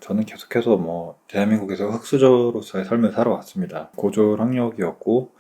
저는 계속해서 대한민국에서 흙수저로서의 삶을 살아왔습니다. 고졸 학력이었고,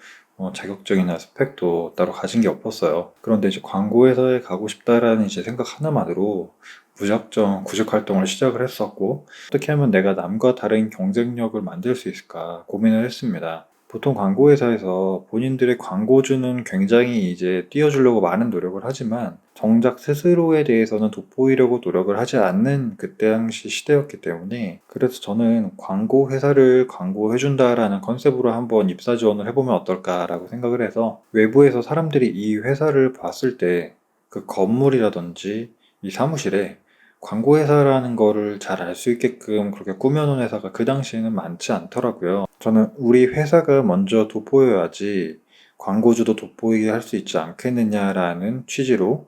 자격증이나 스펙도 따로 가진 게 없었어요. 그런데 이제 광고회사에 가고 싶다라는 이제 생각 하나만으로 무작정 구직 활동을 시작을 했었고, 어떻게 하면 내가 남과 다른 경쟁력을 만들 수 있을까 고민을 했습니다. 보통 광고회사에서 본인들의 광고주는 굉장히 이제 띄워주려고 많은 노력을 하지만 정작 스스로에 대해서는 돋보이려고 노력을 하지 않는 그때 당시 시대였기 때문에 그래서 저는 광고 회사를 광고해준다라는 컨셉으로 한번 입사 지원을 해보면 어떨까라고 생각을 해서 외부에서 사람들이 이 회사를 봤을 때 그 건물이라든지 이 사무실에 광고회사라는 거를 잘 알 수 있게끔 그렇게 꾸며놓은 회사가 그 당시에는 많지 않더라고요. 저는 우리 회사가 먼저 돋보여야지 광고주도 돋보이게 할 수 있지 않겠느냐라는 취지로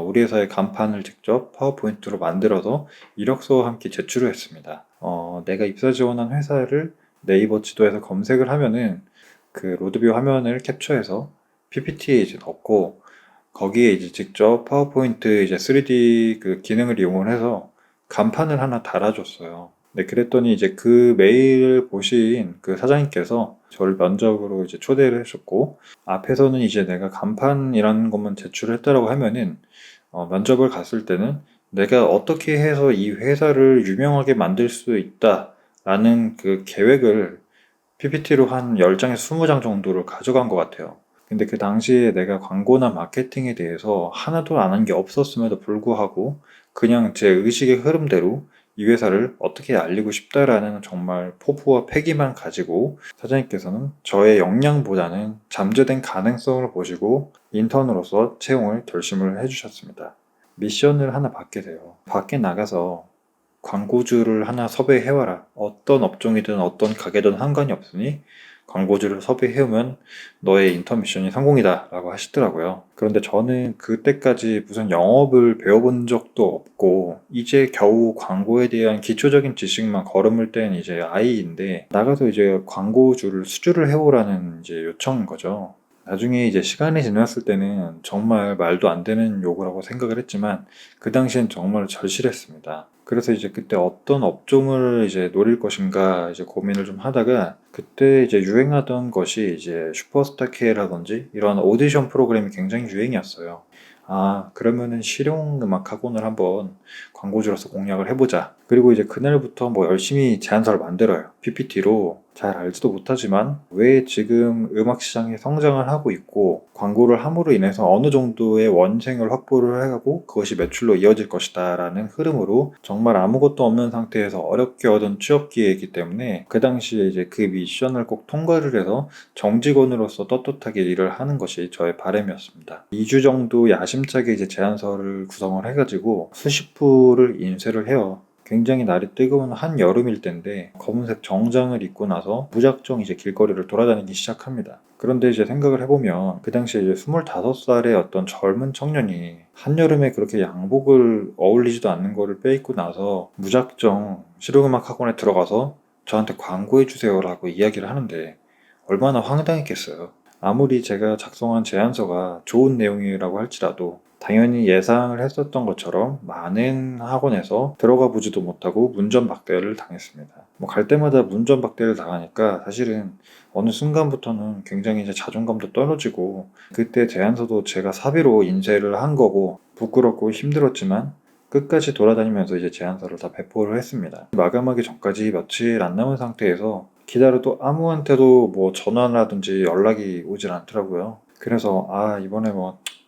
우리 회사의 간판을 직접 파워포인트로 만들어서 이력서와 함께 제출을 했습니다. 내가 입사 지원한 회사를 네이버 지도에서 검색을 하면은 그 로드뷰 화면을 캡처해서 PPT에 이제 넣고 거기에 이제 직접 파워포인트 이제 3D 그 기능을 이용을 해서 간판을 하나 달아줬어요. 네, 그랬더니 이제 그 메일을 보신 그 사장님께서 저를 면접으로 이제 초대를 해주셨고, 앞에서는 이제 내가 간판이라는 것만 제출을 했다라고 하면은, 면접을 갔을 때는 내가 어떻게 해서 이 회사를 유명하게 만들 수 있다라는 그 계획을 PPT로 한 10장에서 20장 정도를 가져간 것 같아요. 근데 그 당시에 내가 광고나 마케팅에 대해서 하나도 아는 게 없었음에도 불구하고 그냥 제 의식의 흐름대로 이 회사를 어떻게 알리고 싶다라는 정말 포부와 패기만 가지고 사장님께서는 저의 역량보다는 잠재된 가능성을 보시고 인턴으로서 채용을 결심을 해주셨습니다. 미션을 하나 받게 돼요. 밖에 나가서 광고주를 하나 섭외해와라. 어떤 업종이든 어떤 가게든 상관이 없으니 광고주를 섭외해오면 너의 인턴 미션이 성공이다 라고 하시더라고요. 그런데 저는 그때까지 무슨 영업을 배워본 적도 없고 이제 겨우 광고에 대한 기초적인 지식만 걸음을 뗀 이제 아이인데 나가서 이제 광고주를 수주를 해오라는 이제 요청인 거죠. 나중에 이제 시간이 지났을 때는 정말 말도 안 되는 욕을 하고 생각을 했지만 그 당시엔 정말 절실했습니다. 그래서 이제 그때 어떤 업종을 이제 노릴 것인가 이제 고민을 좀 하다가 그때 이제 유행하던 것이 이제 슈퍼스타 K라든지 이런 오디션 프로그램이 굉장히 유행이었어요. 그러면은 실용음악 학원을 한번 광고주로서 공략을 해보자. 그리고 이제 그날부터 열심히 제안서를 만들어요. PPT로 잘 알지도 못하지만 왜 지금 음악 시장이 성장을 하고 있고 광고를 함으로 인해서 어느 정도의 원생을 확보를 해가고 그것이 매출로 이어질 것이다 라는 흐름으로 정말 아무것도 없는 상태에서 어렵게 얻은 취업 기회이기 때문에 그 당시에 이제 그 미션을 꼭 통과를 해서 정직원으로서 떳떳하게 일을 하는 것이 저의 바람이었습니다. 2주 정도 야심차게 이제 제안서를 구성을 해가지고 수십 부를 인쇄를 해요. 굉장히 날이 뜨거운 한여름일 때인데 검은색 정장을 입고 나서 무작정 이제 길거리를 돌아다니기 시작합니다. 그런데 이제 생각을 해보면 그 당시에 이제 25살의 어떤 젊은 청년이 한여름에 그렇게 양복을 어울리지도 않는 거를 빼입고 나서 무작정 실용음악 학원에 들어가서 저한테 광고해 주세요라고 이야기를 하는데 얼마나 황당했겠어요. 아무리 제가 작성한 제안서가 좋은 내용이라고 할지라도 당연히 예상을 했었던 것처럼 많은 학원에서 들어가 보지도 못하고 문전박대를 당했습니다. 갈 때마다 문전박대를 당하니까 사실은 어느 순간부터는 굉장히 이제 자존감도 떨어지고 그때 제안서도 제가 사비로 인쇄를 한 거고 부끄럽고 힘들었지만 끝까지 돌아다니면서 이제 제안서를 다 배포를 했습니다. 마감하기 전까지 며칠 안 남은 상태에서 기다려도 아무한테도 전화라든지 연락이 오질 않더라고요. 그래서 이번에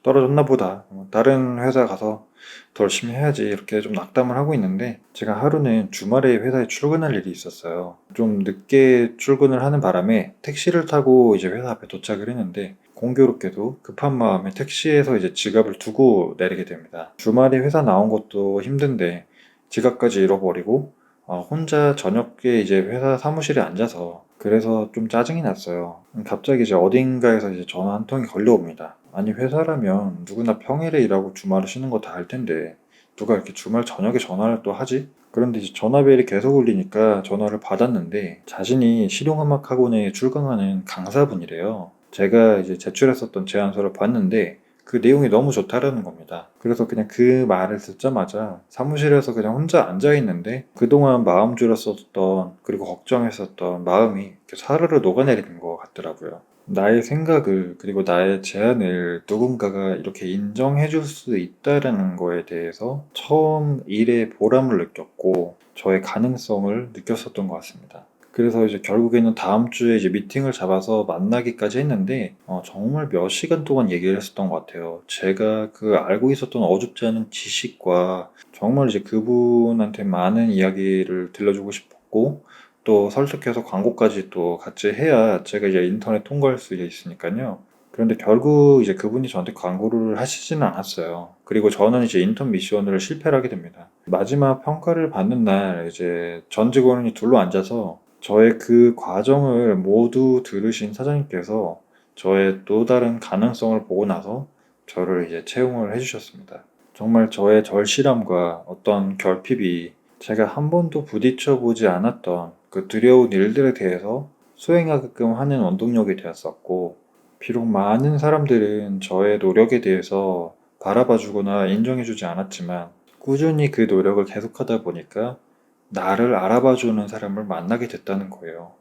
떨어졌나 보다. 다른 회사 가서 더 열심히 해야지. 이렇게 좀 낙담을 하고 있는데 제가 하루는 주말에 회사에 출근할 일이 있었어요. 좀 늦게 출근을 하는 바람에 택시를 타고 이제 회사 앞에 도착을 했는데 공교롭게도 급한 마음에 택시에서 이제 지갑을 두고 내리게 됩니다. 주말에 회사 나온 것도 힘든데 지갑까지 잃어버리고 혼자 저녁에 이제 회사 사무실에 앉아서 그래서 좀 짜증이 났어요. 갑자기 이제 어딘가에서 이제 전화 한 통이 걸려옵니다. 아니 회사라면 누구나 평일에 일하고 주말에 쉬는 거 다 알 텐데 누가 이렇게 주말 저녁에 전화를 또 하지? 그런데 이제 전화벨이 계속 울리니까 전화를 받았는데 자신이 실용음악 학원에 출강하는 강사분이래요. 제가 이제 제출했었던 제안서를 봤는데 그 내용이 너무 좋다라는 겁니다. 그래서 그냥 그 말을 듣자마자 사무실에서 그냥 혼자 앉아 있는데 그동안 마음 졸였었던 그리고 걱정했었던 마음이 이렇게 사르르 녹아내리는 것 같더라고요. 나의 생각을 그리고 나의 제안을 누군가가 이렇게 인정해 줄 수 있다라는 거에 대해서 처음 일에 보람을 느꼈고 저의 가능성을 느꼈었던 것 같습니다. 그래서 이제 결국에는 다음 주에 이제 미팅을 잡아서 만나기까지 했는데 정말 몇 시간 동안 얘기를 했었던 것 같아요. 제가 그 알고 있었던 어줍지 않은 지식과 정말 이제 그분한테 많은 이야기를 들려주고 싶었고 또 설득해서 광고까지 또 같이 해야 제가 이제 인터넷 통과할 수 있으니까요. 그런데 결국 이제 그분이 저한테 광고를 하시지는 않았어요. 그리고 저는 이제 인턴 미션을 실패를 하게 됩니다. 마지막 평가를 받는 날 이제 전 직원이 둘러 앉아서 저의 그 과정을 모두 들으신 사장님께서 저의 또 다른 가능성을 보고 나서 저를 이제 채용을 해주셨습니다. 정말 저의 절실함과 어떤 결핍이 제가 한 번도 부딪혀 보지 않았던 그 두려운 일들에 대해서 수행하게끔 하는 원동력이 되었었고, 비록 많은 사람들은 저의 노력에 대해서 바라봐 주거나 인정해 주지 않았지만, 꾸준히 그 노력을 계속하다 보니까 나를 알아봐 주는 사람을 만나게 됐다는 거예요.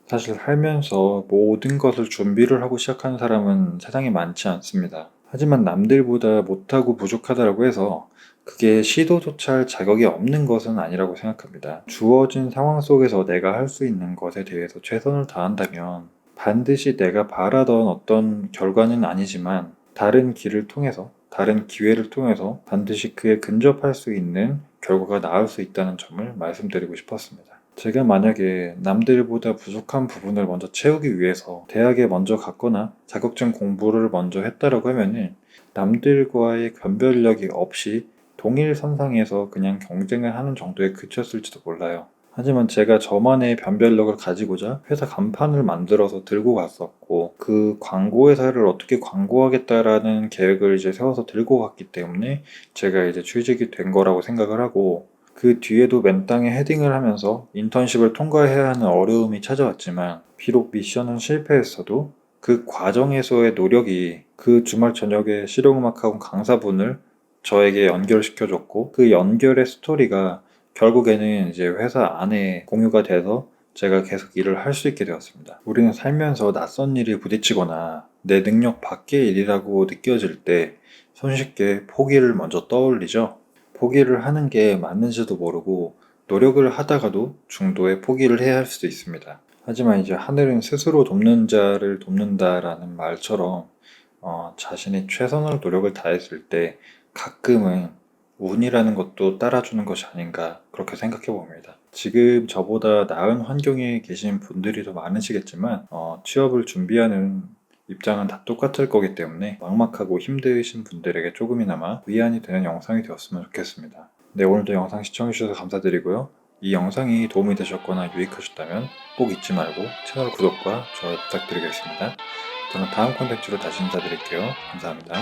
사실 살면서 모든 것을 준비를 하고 시작하는 사람은 세상에 많지 않습니다. 하지만 남들보다 못하고 부족하다고 해서 그게 시도조차 할 자격이 없는 것은 아니라고 생각합니다. 주어진 상황 속에서 내가 할 수 있는 것에 대해서 최선을 다한다면 반드시 내가 바라던 어떤 결과는 아니지만 다른 길을 통해서, 다른 기회를 통해서 반드시 그에 근접할 수 있는 결과가 나올 수 있다는 점을 말씀드리고 싶었습니다. 제가 만약에 남들보다 부족한 부분을 먼저 채우기 위해서 대학에 먼저 갔거나 자격증 공부를 먼저 했다라고 하면은 남들과의 변별력이 없이 동일 선상에서 그냥 경쟁을 하는 정도에 그쳤을지도 몰라요. 하지만 제가 저만의 변별력을 가지고자 회사 간판을 만들어서 들고 갔었고, 그 광고 회사를 어떻게 광고하겠다라는 계획을 이제 세워서 들고 갔기 때문에 제가 이제 취직이 된 거라고 생각을 하고, 그 뒤에도 맨땅에 헤딩을 하면서 인턴십을 통과해야 하는 어려움이 찾아왔지만, 비록 미션은 실패했어도 그 과정에서의 노력이 그 주말 저녁에 실용음악학원 강사분을 저에게 연결시켜줬고, 그 연결의 스토리가 결국에는 이제 회사 안에 공유가 돼서 제가 계속 일을 할 수 있게 되었습니다. 우리는 살면서 낯선 일에 부딪히거나 내 능력 밖의 일이라고 느껴질 때 손쉽게 포기를 먼저 떠올리죠. 포기를 하는 게 맞는지도 모르고 노력을 하다가도 중도에 포기를 해야 할 수도 있습니다. 하지만 이제 하늘은 스스로 돕는 자를 돕는다라는 말처럼 자신이 최선의 노력을 다했을 때 가끔은 운이라는 것도 따라주는 것이 아닌가 그렇게 생각해 봅니다. 지금 저보다 나은 환경에 계신 분들이 더 많으시겠지만 취업을 준비하는 입장은 다 똑같을 거기 때문에 막막하고 힘드신 분들에게 조금이나마 위안이 되는 영상이 되었으면 좋겠습니다. 네, 오늘도 영상 시청해주셔서 감사드리고요. 이 영상이 도움이 되셨거나 유익하셨다면 꼭 잊지 말고 채널 구독과 좋아요 부탁드리겠습니다. 저는 다음 콘텐츠로 다시 인사드릴게요. 감사합니다.